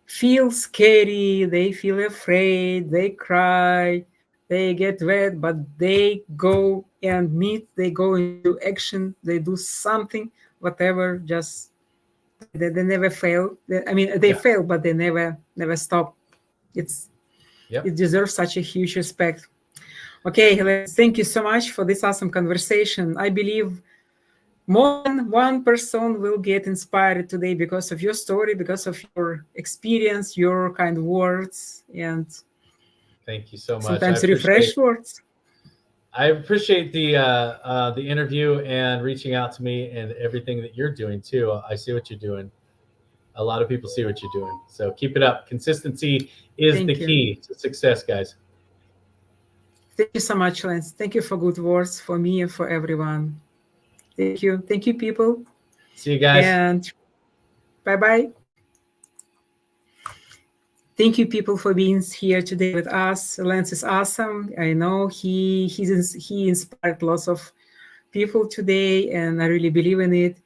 feel scary, they feel afraid, they cry, they get wet, but they go and meet, they go into action, they do something, whatever, just they never fail. They fail, but they never stop. It deserves such a huge respect. Okay, thank you so much for this awesome conversation. I believe more than one person will get inspired today because of your story, because of your experience, your kind words, and thank you so much. Sometimes refresh words. I appreciate the interview and reaching out to me and everything that you're doing too. I see what you're doing. A lot of people see what you're doing. So keep it up. Consistency is the key to success, guys. Thank you so much, Lance. Thank you for good words for me and for everyone. Thank you. Thank you, people. See you guys. And bye-bye. Thank you, people, for being here today with us. Lance is awesome. I know he inspired lots of people today, and I really believe in it.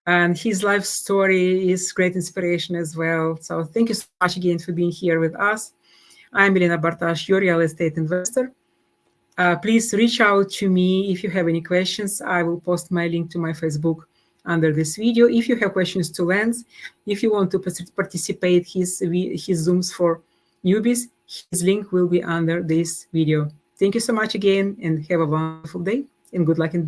And his life story is great inspiration as well. So thank you so much again for being here with us. I'm Elena Bartash, your real estate investor. Please reach out to me if you have any questions. I will post my link to my Facebook under this video. If you have questions to Lance, if you want to participate his Zooms for newbies, his link will be under this video. Thank you so much again, and have a wonderful day, and good luck in